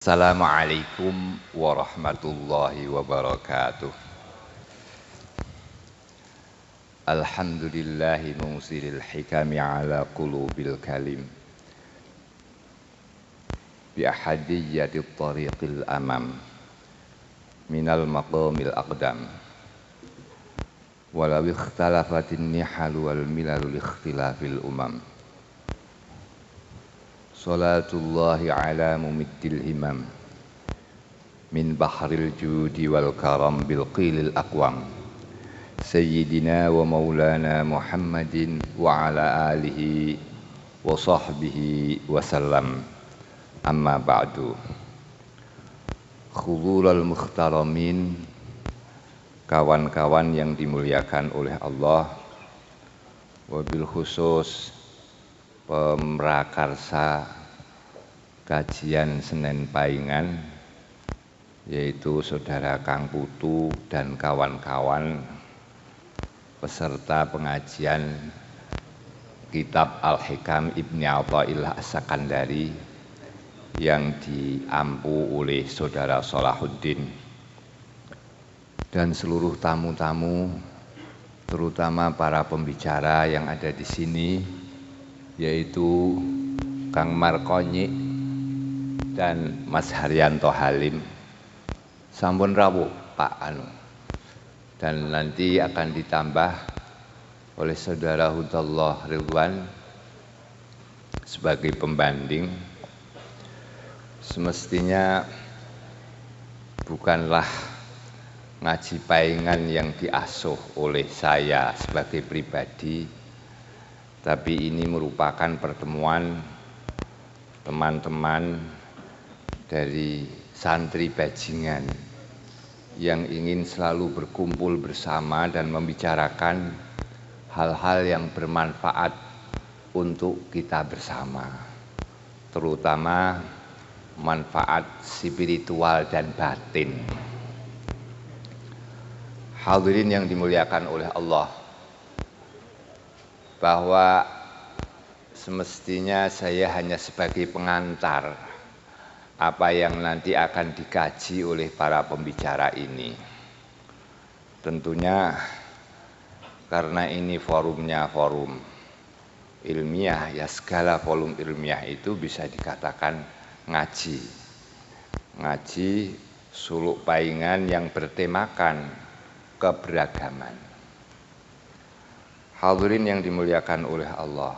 Assalamualaikum warahmatullahi wabarakatuh. Alhamdulillahi musilil hikami ala qulubil kalim bi ahadiyyati tariqil amam minal maqamil aqdam walau ikhtalafatin nihal wal milalul ikhtilafil umam. Salatullahi ala mumiddil himam min bahril judi wal karam bil qilil aqwam Sayyidina wa maulana Muhammadin wa ala alihi wa sahbihi wa sallam. Amma ba'du. Khudurul mukhtaramin, kawan-kawan yang dimuliakan oleh Allah, wabil khusus pemrakarsa kajian Senen Paingan, yaitu saudara Kang Putu dan kawan-kawan peserta pengajian kitab Al-Hikam Ibni Athaillah As-Sakandari yang diampu oleh saudara Salahuddin dan seluruh tamu-tamu, terutama para pembicara yang ada di sini, yaitu Kang Markonyi dan Mas Haryanto Halim. Sampun rawuh Pak Anu. Dan nanti akan ditambah oleh saudara Hudallah Ridwan sebagai pembanding. Semestinya bukanlah ngaji paingan yang diasuh oleh saya sebagai pribadi, tapi ini merupakan pertemuan teman-teman dari santri bajingan yang ingin selalu berkumpul bersama dan membicarakan hal-hal yang bermanfaat untuk kita bersama, terutama manfaat spiritual dan batin. Hadirin yang dimuliakan oleh Allah, bahwa semestinya saya hanya sebagai pengantar apa yang nanti akan dikaji oleh para pembicara ini. Tentunya karena ini forumnya forum ilmiah, ya segala forum ilmiah itu bisa dikatakan ngaji. Ngaji suluk paingan yang bertemakan keberagaman. Hadirin yang dimuliakan oleh Allah,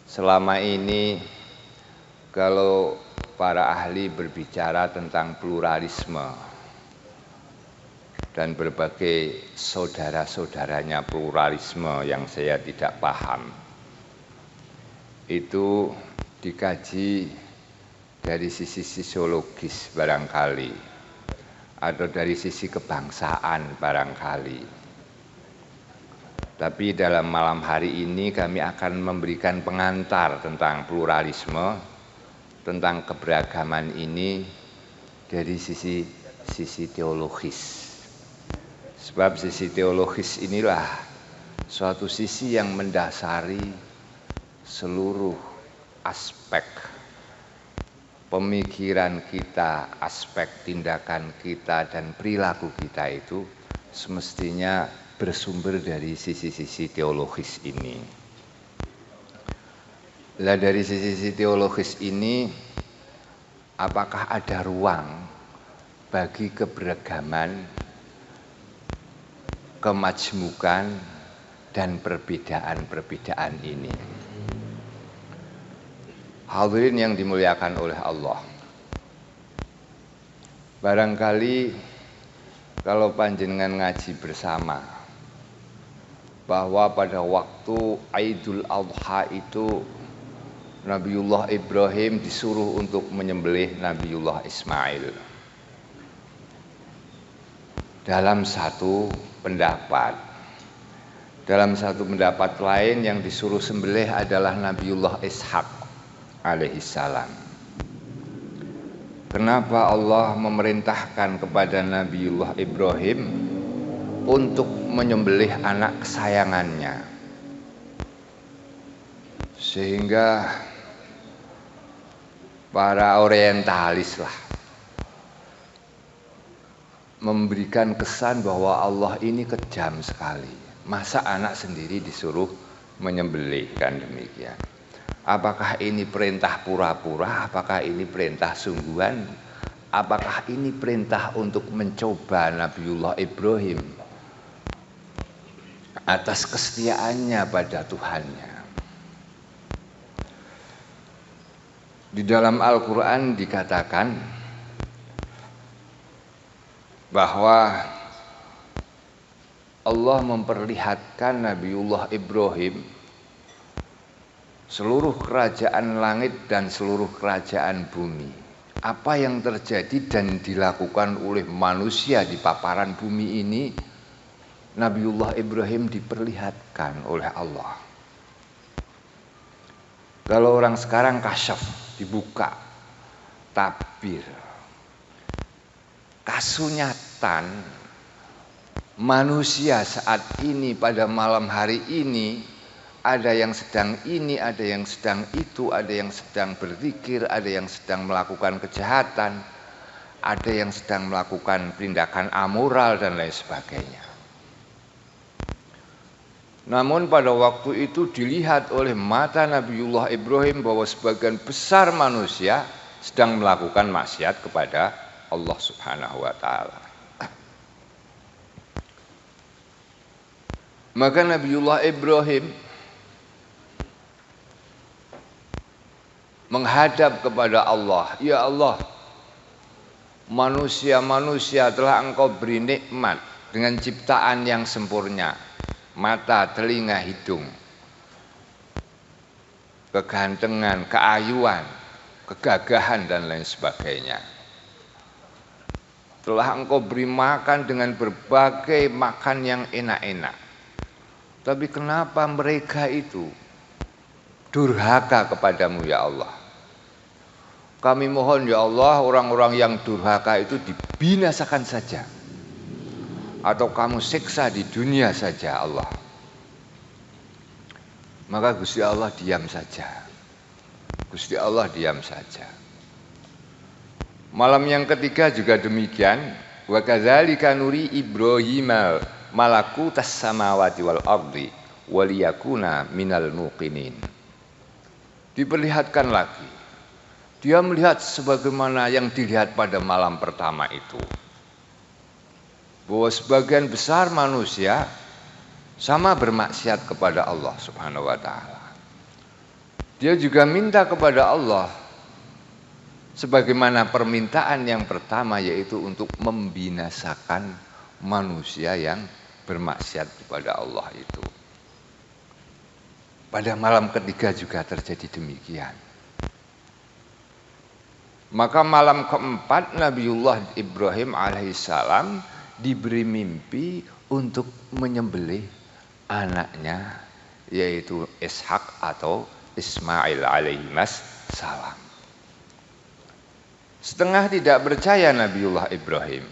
selama ini kalau para ahli berbicara tentang pluralisme dan berbagai saudara-saudaranya pluralisme yang saya tidak paham, itu dikaji dari sisi sosiologis barangkali, atau dari sisi kebangsaan barangkali. Tapi dalam malam hari ini kami akan memberikan pengantar tentang pluralisme, tentang keberagaman ini dari sisi teologis. Sebab sisi teologis inilah suatu sisi yang mendasari seluruh aspek pemikiran kita, aspek tindakan kita dan perilaku kita itu semestinya bersumber dari sisi-sisi teologis ini. Lah dari sisi teologis ini, apakah ada ruang bagi keberagaman, kemajmukan, dan perbedaan-perbedaan ini? Hadirin yang dimuliakan oleh Allah, barangkali kalau panjenengan ngaji bersama, bahwa pada waktu Aidul Adha itu Nabiullah Ibrahim disuruh untuk menyembelih Nabiullah Ismail. Dalam satu pendapat lain yang disuruh sembelih adalah Nabiullah Ishak alaihissalam. Kenapa Allah memerintahkan kepada Nabiullah Ibrahim untuk menyembelih anak kesayangannya, sehingga para orientalis lah memberikan kesan bahwa Allah ini kejam sekali. Masa anak sendiri disuruh menyembelih, kan demikian. Apakah ini perintah pura-pura? Apakah ini perintah sungguhan? Apakah ini perintah untuk mencoba Nabiullah Ibrahim atas kesetiaannya pada Tuhannya? Di dalam Al-Quran dikatakan bahwa Allah memperlihatkan Nabiullah Ibrahim seluruh kerajaan langit dan seluruh kerajaan bumi. Apa yang terjadi dan dilakukan oleh manusia di paparan bumi ini, Nabiullah Ibrahim diperlihatkan oleh Allah. Kalau orang sekarang kasyaf, dibuka, tabir, kasunyatan manusia saat ini pada malam hari ini, ada yang sedang ini, ada yang sedang itu, ada yang sedang berzikir, ada yang sedang melakukan kejahatan, ada yang sedang melakukan tindakan amoral dan lain sebagainya. Namun pada waktu itu dilihat oleh mata Nabiullah Ibrahim bahwa sebagian besar manusia sedang melakukan maksiat kepada Allah Subhanahu wa taala. Maka Nabiullah Ibrahim menghadap kepada Allah, ya Allah, manusia-manusia telah Engkau beri nikmat dengan ciptaan yang sempurna, mata, telinga, hidung, kegantengan, keayuan, kegagahan dan lain sebagainya. Telah Engkau beri makan dengan berbagai makan yang enak-enak. Tapi kenapa mereka itu durhaka kepadamu ya Allah? Kami mohon ya Allah, orang-orang yang durhaka itu dibinasakan saja, atau kamu siksa di dunia saja Allah. Maka Gusti Allah diam saja. Gusti Allah diam saja. Malam yang ketiga juga demikian. Wa kadzalika nuri Ibrahimal malakutas samawati wal ardi waliyakuna minal muqinin. Diperlihatkan lagi. Dia melihat sebagaimana yang dilihat pada malam pertama itu. Bahwa sebagian besar manusia sama bermaksiat kepada Allah Subhanahu wa taala. Dia juga minta kepada Allah sebagaimana permintaan yang pertama, yaitu untuk membinasakan manusia yang bermaksiat kepada Allah itu. Pada malam ketiga juga terjadi demikian. Maka malam keempat Nabiullah Ibrahim alaihissalam diberi mimpi untuk menyembelih anaknya, yaitu Ishak atau Ismail alaihissalam. Setengah tidak percaya Nabiullah Ibrahim.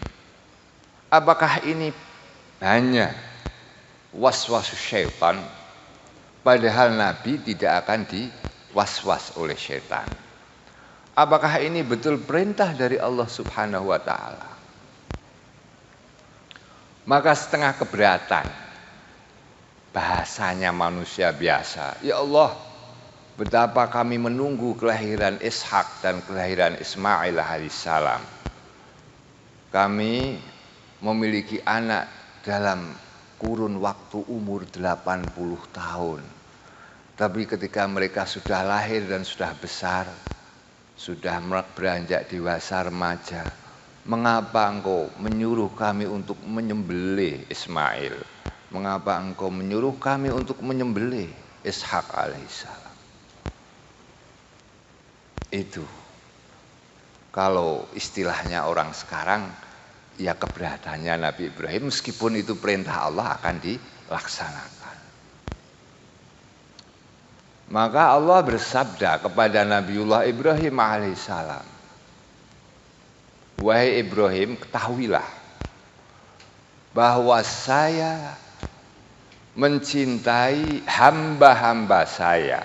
Apakah ini hanya waswas syaitan? Padahal Nabi tidak akan diwaswas oleh syaitan. Apakah ini betul perintah dari Allah Subhanahu wa taala? Maka setengah keberatan. Bahasanya manusia biasa. Ya Allah, betapa kami menunggu kelahiran Ishak dan kelahiran Ismail alaihissalam. Kami memiliki anak dalam kurun waktu umur 80 tahun. Tapi ketika mereka sudah lahir dan sudah besar, sudah beranjak dewasa remaja, mengapa Engkau menyuruh kami untuk menyembelih Ismail? Mengapa Engkau menyuruh kami untuk menyembelih Ishak alaihissalam? Itu kalau istilahnya orang sekarang, ya keberatannya Nabi Ibrahim, meskipun itu perintah Allah akan dilaksanakan. Maka Allah bersabda kepada Nabiullah Ibrahim alaihissalam, wahai Ibrahim, ketahuilah bahwa saya mencintai hamba-hamba saya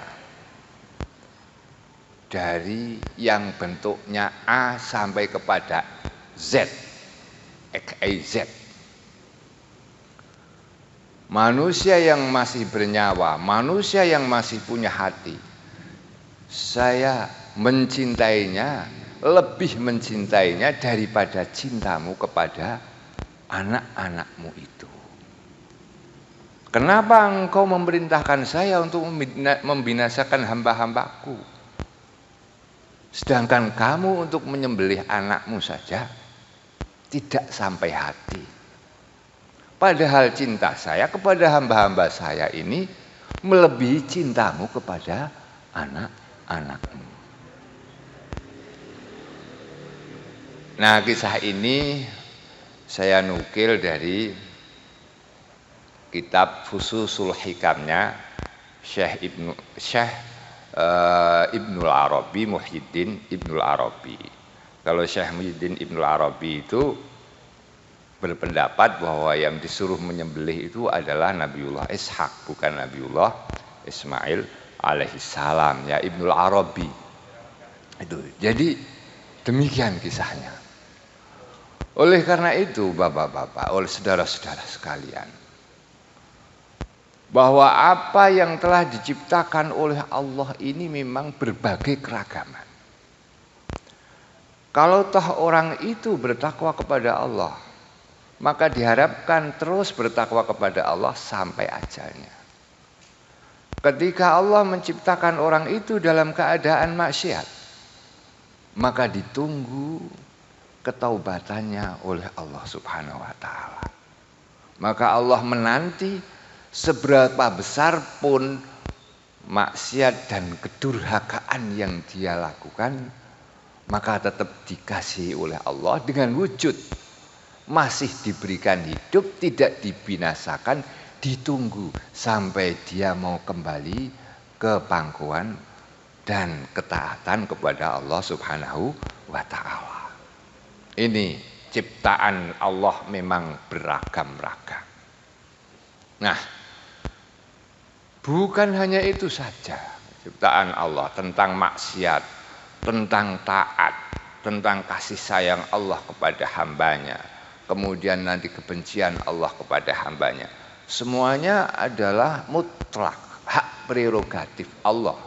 dari yang bentuknya A sampai kepada Z, XYZ. Manusia yang masih bernyawa, manusia yang masih punya hati, saya mencintainya, lebih mencintainya daripada cintamu kepada anak-anakmu itu. Kenapa engkau memerintahkan saya untuk membinasakan hamba-hambaku? Sedangkan kamu untuk menyembelih anakmu saja tidak sampai hati. Padahal cinta saya kepada hamba-hamba saya ini melebihi cintamu kepada anak-anakmu. Nah, kisah ini saya nukil dari kitab Fususul Hikamnya Syekh Ibnul Arabi, Muhyiddin Ibnul Arabi. Kalau Syekh Muhyiddin Ibnul Arabi itu berpendapat bahwa yang disuruh menyembelih itu adalah Nabiullah Ishak, bukan Nabiullah Ismail alaihissalam, ya Ibnul Arabi. Itu. Jadi demikian kisahnya. Oleh karena itu, Bapak-bapak, oleh saudara-saudara sekalian, bahwa apa yang telah diciptakan oleh Allah ini memang berbagai keragaman. Kalau toh orang itu bertakwa kepada Allah, maka diharapkan terus bertakwa kepada Allah sampai ajalnya. Ketika Allah menciptakan orang itu dalam keadaan maksiat, maka ditunggu ketaubatannya oleh Allah Subhanahu wa taala. Maka Allah menanti seberapa besar pun maksiat dan kedurhakaan yang dia lakukan, maka tetap dikasihi oleh Allah dengan wujud masih diberikan hidup, tidak dibinasakan, ditunggu sampai dia mau kembali ke pangkuan dan ketaatan kepada Allah Subhanahu wa taala. Ini ciptaan Allah memang beragam-ragam. Nah, bukan hanya itu saja ciptaan Allah tentang maksiat, tentang taat, tentang kasih sayang Allah kepada hambanya, kemudian nanti kebencian Allah kepada hambanya. Semuanya adalah mutlak, hak prerogatif Allah.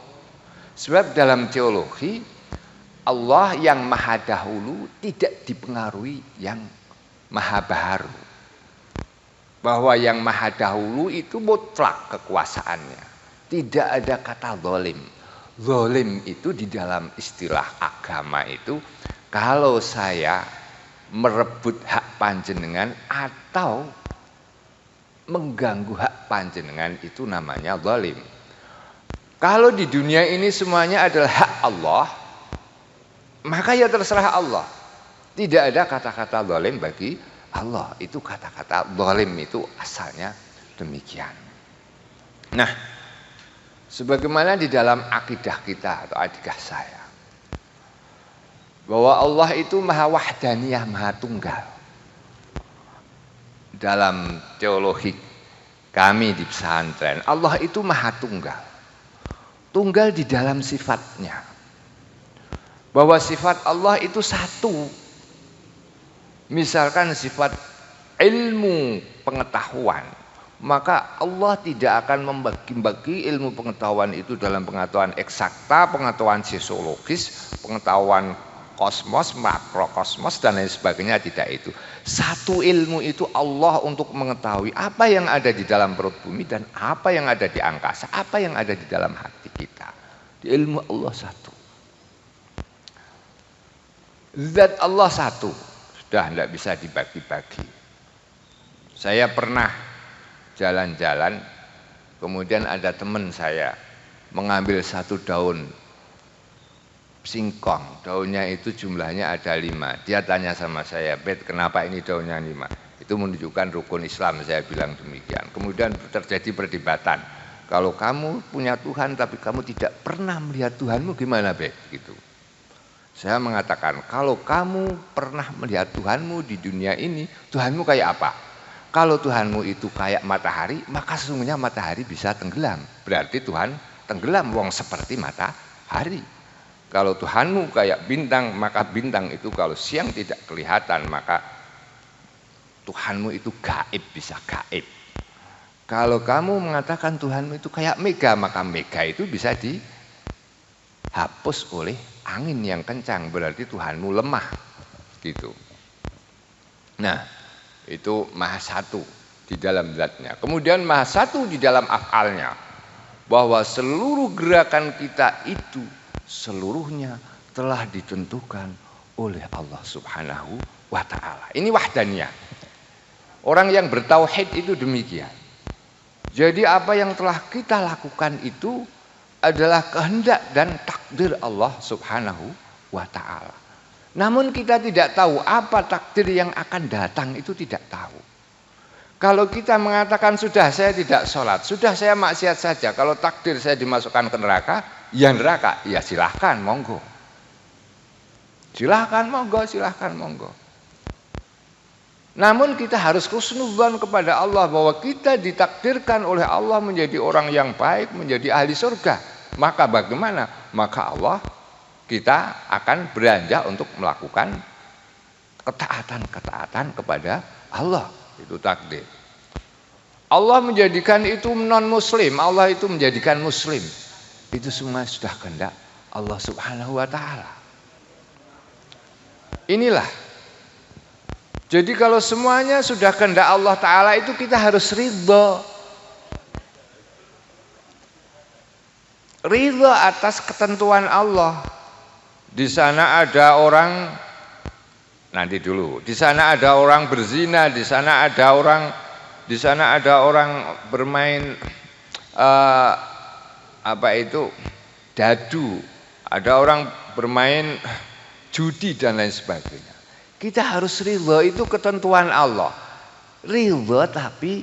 Sebab dalam teologi, Allah yang maha dahulu tidak dipengaruhi yang maha baru. Bahwa yang maha dahulu itu mutlak kekuasaannya. Tidak ada kata zalim. Zalim itu di dalam istilah agama itu, kalau saya merebut hak panjenengan atau mengganggu hak panjenengan, itu namanya zalim. Kalau di dunia ini semuanya adalah hak Allah, maka ya terserah Allah. Tidak ada kata-kata zalim bagi Allah. Itu kata-kata zalim itu asalnya demikian. Nah, sebagaimana di dalam akidah kita atau akidah saya, bahwa Allah itu maha wahdaniyah, maha tunggal. Dalam teologi kami di pesantren, Allah itu maha tunggal. Tunggal di dalam sifatnya. Bahwa sifat Allah itu satu. Misalkan sifat ilmu pengetahuan, maka Allah tidak akan membagi-bagi ilmu pengetahuan itu dalam pengetahuan eksakta, pengetahuan sosiologis, pengetahuan kosmos, makrokosmos dan lain sebagainya, tidak itu. Satu ilmu itu Allah untuk mengetahui apa yang ada di dalam perut bumi dan apa yang ada di angkasa, apa yang ada di dalam hati kita. Di ilmu Allah satu. Zat Allah satu, sudah tidak bisa dibagi-bagi. Saya pernah jalan-jalan, kemudian ada teman saya mengambil satu daun singkong, daunnya itu jumlahnya ada 5. Dia tanya sama saya, Bet, kenapa ini daunnya 5? Itu menunjukkan rukun Islam, saya bilang demikian. Kemudian terjadi perdebatan, kalau kamu punya Tuhan tapi kamu tidak pernah melihat Tuhanmu, gimana, Bet? Gitu. Saya mengatakan, kalau kamu pernah melihat Tuhanmu di dunia ini, Tuhanmu kayak apa? Kalau Tuhanmu itu kayak matahari, maka sesungguhnya matahari bisa tenggelam. Berarti Tuhan tenggelam, wong seperti matahari. Kalau Tuhanmu kayak bintang, maka bintang itu kalau siang tidak kelihatan, maka Tuhanmu itu gaib, bisa gaib. Kalau kamu mengatakan Tuhanmu itu kayak mega, maka mega itu bisa dihapus oleh angin yang kencang, berarti Tuhanmu lemah. Gitu. Nah, itu maha satu di dalam zatnya. Kemudian maha satu di dalam af'alnya. Bahwa seluruh gerakan kita itu seluruhnya telah ditentukan oleh Allah Subhanahu wa ta'ala. Ini wahdaniyah. Orang yang bertauhid itu demikian. Jadi apa yang telah kita lakukan itu adalah kehendak dan takdir Allah Subhanahu wa ta'ala. Namun kita tidak tahu apa takdir yang akan datang, itu tidak tahu. Kalau kita mengatakan sudah saya tidak sholat, sudah saya maksiat saja, kalau takdir saya dimasukkan ke neraka, ya neraka, ya silahkan monggo. Silahkan monggo, silahkan monggo. Namun kita harus husnudzon kepada Allah bahwa kita ditakdirkan oleh Allah menjadi orang yang baik, menjadi ahli surga. Maka bagaimana? Maka Allah, kita akan beranjak untuk melakukan ketaatan-ketaatan kepada Allah. Itu takdir. Allah menjadikan itu non muslim, Allah itu menjadikan muslim. Itu semua sudah kehendak Allah Subhanahu wa ta'ala. Inilah. Jadi kalau semuanya sudah kehendak Allah ta'ala, itu kita harus ridho. Ridho atas ketentuan Allah. Di sana ada orang, nanti dulu, di sana ada orang berzina, di sana ada orang bermain dadu, ada orang bermain judi dan lain sebagainya. Kita harus ridho, itu ketentuan Allah. Ridho, tapi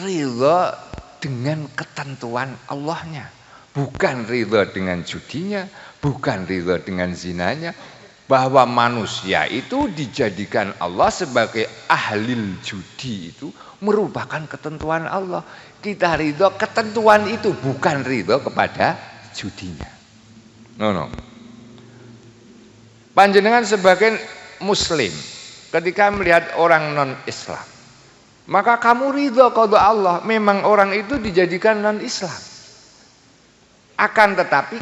ridho dengan ketentuan Allahnya. Bukan ridho dengan judinya, bukan ridho dengan zinanya. Bahwa manusia itu dijadikan Allah sebagai ahli judi itu merupakan ketentuan Allah. Kita ridho ketentuan itu, bukan ridho kepada judinya. No. Panjenengan sebagai muslim, ketika melihat orang non-Islam, maka kamu ridho qada Allah, memang orang itu dijadikan non-Islam. Akan tetapi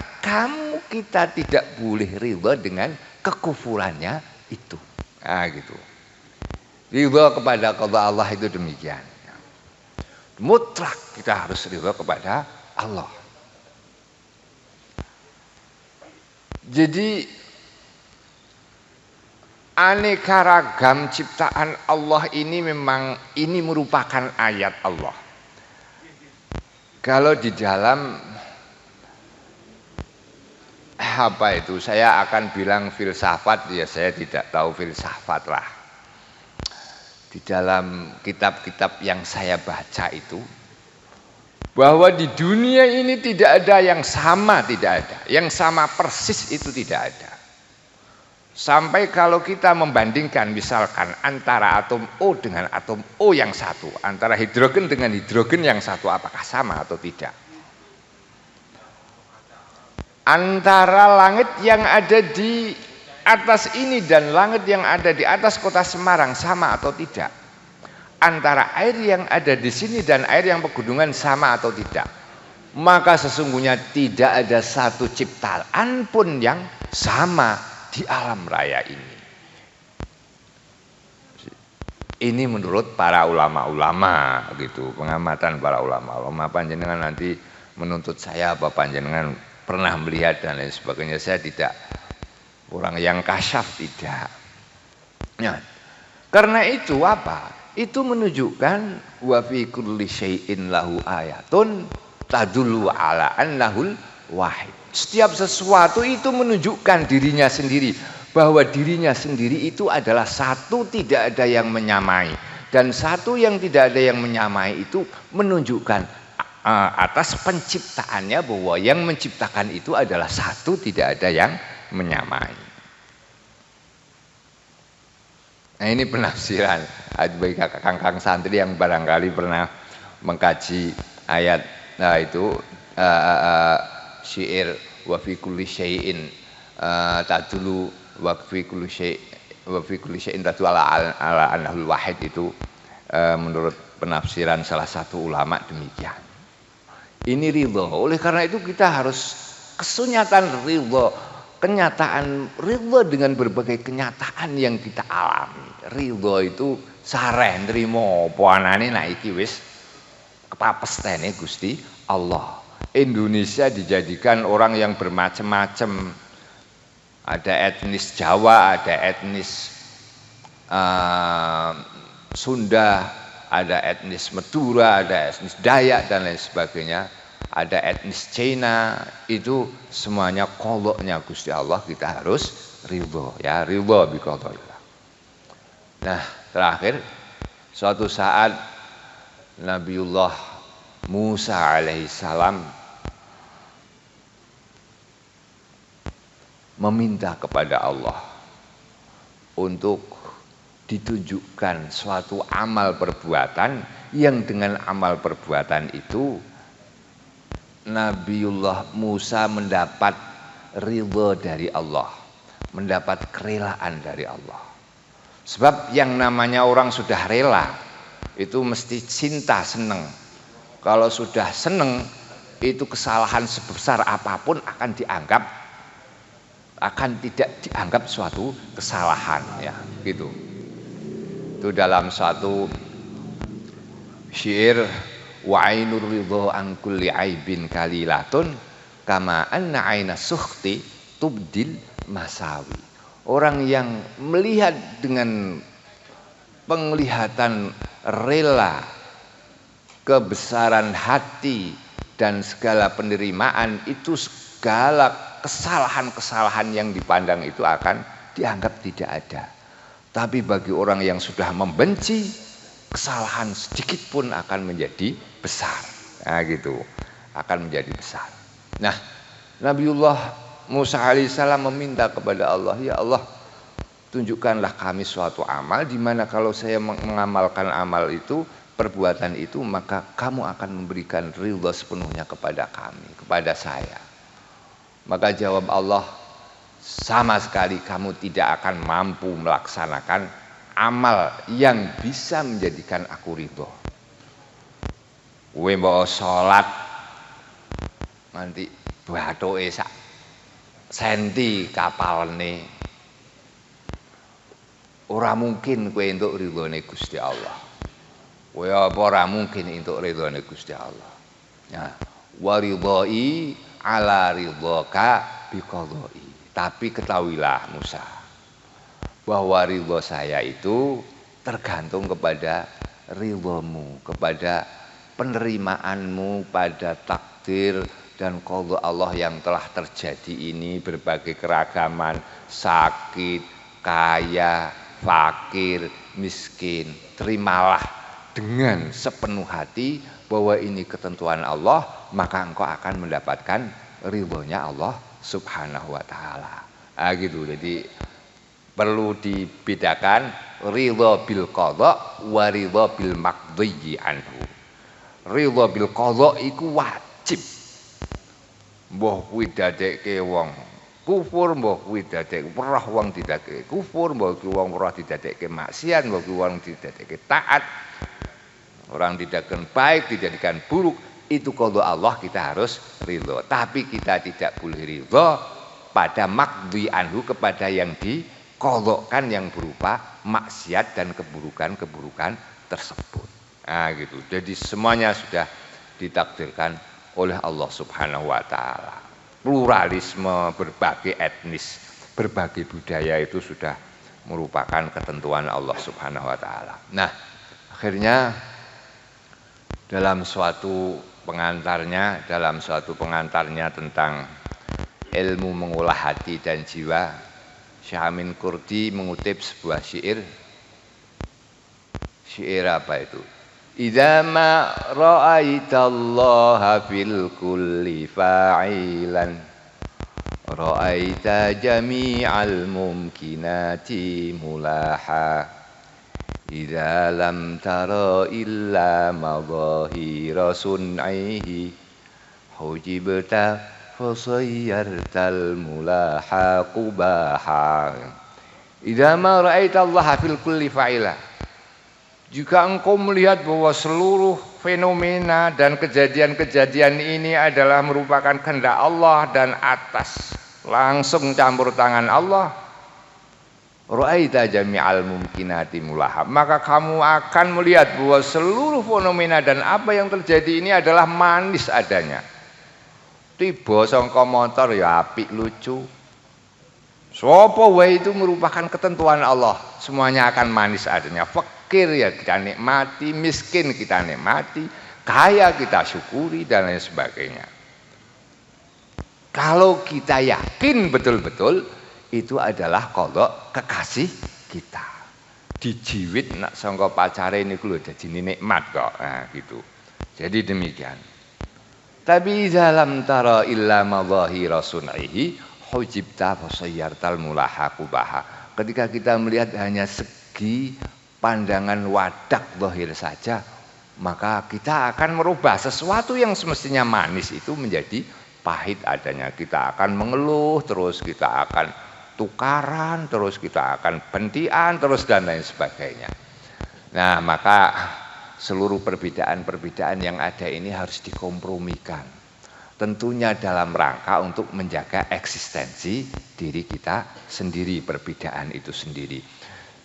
kita tidak boleh ridho dengan kekufurannya itu. Nah, gitu. Ridho kepada qada Allah itu demikian. Mutlak kita harus ridho kepada Allah. Jadi aneka ragam ciptaan Allah ini memang ini merupakan ayat Allah. Kalau di dalam saya akan bilang filsafat, ya saya tidak tahu filsafat lah. Di dalam kitab-kitab yang saya baca itu, bahwa di dunia ini tidak ada yang sama, tidak ada. Yang sama persis itu tidak ada. Sampai kalau kita membandingkan misalkan antara atom O dengan atom O yang satu, antara hidrogen dengan hidrogen yang satu, apakah sama atau tidak? Antara langit yang ada di atas ini dan langit yang ada di atas kota Semarang sama atau tidak? Antara air yang ada di sini dan air yang pegunungan sama atau tidak? Maka sesungguhnya tidak ada satu ciptaan pun yang sama di alam raya ini. Ini menurut para ulama-ulama gitu, pengamatan para ulama-ulama. Panjenengan nanti menuntut saya apa panjenengan pernah melihat dan lain sebagainya, saya tidak orang yang kasyaf, tidak. Nah, karena itu apa? Itu menunjukkan wa fi kulli syai'in lahu ayatun tadullu ala annahul wahid. Setiap sesuatu itu menunjukkan dirinya sendiri, bahwa dirinya sendiri itu adalah satu, tidak ada yang menyamai. Dan satu yang tidak ada yang menyamai itu menunjukkan atas penciptaannya, bahwa yang menciptakan itu adalah satu, tidak ada yang menyamai. Nah, ini penafsiran bagi kakak-kakak santri yang barangkali pernah mengkaji ayat itu syair wa fi kulli syai'in tadulu wa fi kulli syai'in tadulu ala annahul wahid itu menurut penafsiran salah satu ulama demikian. Ini ridho. Oleh karena itu kita harus kesunyatan ridho, kenyataan ridho dengan berbagai kenyataan yang kita alami. Ridho itu sareh nrimo apa anane nek iki wis kepapestene Gusti Allah. Indonesia dijadikan orang yang bermacam-macam. Ada etnis Jawa, ada etnis Sunda, ada etnis Madura, ada etnis Dayak dan lain sebagainya. Ada etnis Cina, itu semuanya qadha-nya Gusti Allah, kita harus ridho ya, ridho bi qadha. Nah, terakhir suatu saat Nabiullah Musa alaihissalam meminta kepada Allah untuk ditunjukkan suatu amal perbuatan yang dengan amal perbuatan itu Nabiullah Musa mendapat ridho dari Allah, mendapat kerelaan dari Allah. Sebab yang namanya orang sudah rela itu mesti cinta, seneng. Kalau sudah seneng itu kesalahan sebesar apapun akan tidak dianggap suatu kesalahan ya, gitu. Itu dalam suatu syair wa ainur ridho an kulli aibin kalilatun kama anna aina sukhti tubdil masawi. Orang yang melihat dengan penglihatan rela kebesaran hati dan segala penerimaan itu, segala kesalahan-kesalahan yang dipandang itu akan dianggap tidak ada. Tapi bagi orang yang sudah membenci, kesalahan sedikit pun akan menjadi besar. Nah gitu, akan menjadi besar. Nah, Nabiullah Musa alaihissalam meminta kepada Allah, ya Allah, tunjukkanlah kami suatu amal di mana kalau saya mengamalkan amal itu, perbuatan itu, maka kamu akan memberikan ridha sepenuhnya kepada kami, kepada saya. Maka jawab Allah, sama sekali kamu tidak akan mampu melaksanakan amal yang bisa menjadikan aku ridho. Kowe mbok salat nanti bathuke sak senti kapalne, ora mungkin kowe entuk ridhone Gusti Allah. Kowe apa ora mungkin entuk ridhone Gusti Allah. Ya, waridhai ala ridhaka biqadai. Tapi ketahuilah Musa, bahwa ridho saya itu tergantung kepada ridhomu, kepada penerimaanmu pada takdir dan qadha Allah yang telah terjadi ini, berbagai keragaman, sakit, kaya, fakir, miskin. Terimalah dengan sepenuh hati bahwa ini ketentuan Allah, maka engkau akan mendapatkan ridhonya Allah Subhanahu wa ta'ala. Gitu. Jadi perlu dibedakan ridho bil qadha wa ridho bil maqdhi anhu. Ridho bil qadha iku wajib. Mbah kuwi dadekke wong kufur, mbah kuwi dadekke weruh wong didadekke kufur, mbah kuwi wong weruh didadekke maksiat, mbah kuwi wong didadekke taat. Orang didadikan baik, dijadikan buruk, itu qadha Allah, kita harus ridho. Tapi kita tidak boleh ridho pada maqdhi anhu, kepada yang diqadhakan yang berupa maksiat dan keburukan-keburukan tersebut. Nah gitu. Jadi semuanya sudah ditakdirkan oleh Allah Subhanahu wa ta'ala. Pluralisme, berbagai etnis, berbagai budaya itu sudah merupakan ketentuan Allah Subhanahu wa ta'ala. Nah, akhirnya dalam suatu pengantarnya tentang ilmu mengolah hati dan jiwa, Syekh Amin Qurdi mengutip sebuah syair apa itu? Idza ma ra'aitallaha fil kulli fa'ilan ra'aita jami'al mumkinati mulaha idza lam tara illa madhahira sun'ihi hujibta fasayyartal mulaha qubaha. Idza ma ra'aitallaha fil kulli fa'ila. Jika engkau melihat bahwa seluruh fenomena dan kejadian-kejadian ini adalah merupakan kehendak Allah dan atas langsung campur tangan Allah, ra'aita jami'al mumkinati mulaha, maka kamu akan melihat bahwa seluruh fenomena dan apa yang terjadi ini adalah manis adanya. Tiba sangka motor ya apik lucu. Sapa wae itu merupakan ketentuan Allah, semuanya akan manis adanya. Fakir ya kita nikmati, miskin kita nikmati, kaya kita syukuri dan lain sebagainya. Kalau kita yakin betul-betul itu adalah qada kekasih kita. Dijiwit nak sangka pacare niku lho dadi nikmat kok. Nah gitu. Jadi demikian. Tapi dalam tara illa madhahira sun'ihi hujibta fasayyartal mulaha qubaha. Ketika kita melihat hanya segi pandangan wadak zahir saja, maka kita akan merubah sesuatu yang semestinya manis itu menjadi pahit adanya. Kita akan mengeluh terus, kita akan tukaran terus, kita akan bentian terus dan lain sebagainya. Nah, maka seluruh perbedaan-perbedaan yang ada ini harus dikompromikan. Tentunya dalam rangka untuk menjaga eksistensi diri kita sendiri, perbedaan itu sendiri.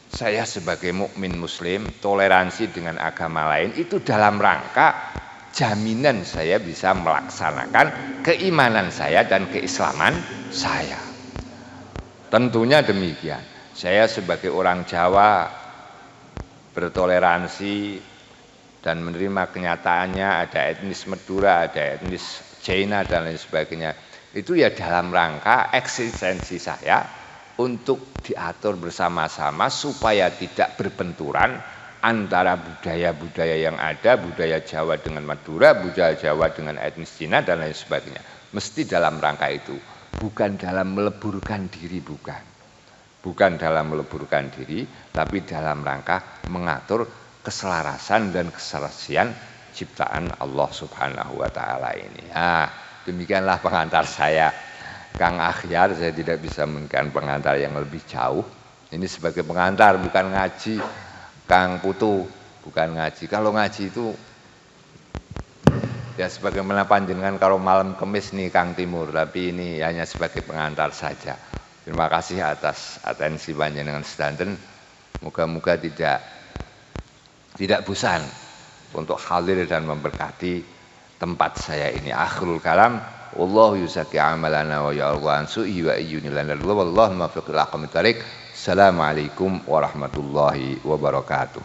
Saya sebagai mukmin muslim, toleransi dengan agama lain itu dalam rangka jaminan saya bisa melaksanakan keimanan saya dan keislaman saya. Tentunya demikian. Saya sebagai orang Jawa bertoleransi dan menerima kenyataannya ada etnis Madura, ada etnis China dan lain sebagainya. Itu ya dalam rangka eksistensi saya untuk diatur bersama-sama supaya tidak berbenturan antara budaya-budaya yang ada, budaya Jawa dengan Madura, budaya Jawa dengan etnis Cina dan lain sebagainya. Mesti dalam rangka itu, bukan dalam meleburkan diri, bukan dalam meleburkan diri, tapi dalam rangka mengatur keselarasan dan keserasian ciptaan Allah Subhanahu wa taala ini. Nah, demikianlah pengantar saya, Kang Akhyar. Saya tidak bisa memberikan pengantar yang lebih jauh. Ini sebagai pengantar, bukan ngaji. Kang Putu, bukan ngaji. Kalau ngaji itu ya sebagaimana panjenengan kalau malam Kemis nih Kang Timur, tapi ini hanya sebagai pengantar saja. Terima kasih atas atensi panjenengan sedanten. Moga-moga tidak bosan untuk hadir dan memberkati tempat saya ini. Akhirul kalam, wallahu yuzaki amalana wa ya'allahu ansu'i wa iyyuni lana wallahu muwaffiq ila aqwamit thariq. Assalamualaikum warahmatullahi wabarakatuh.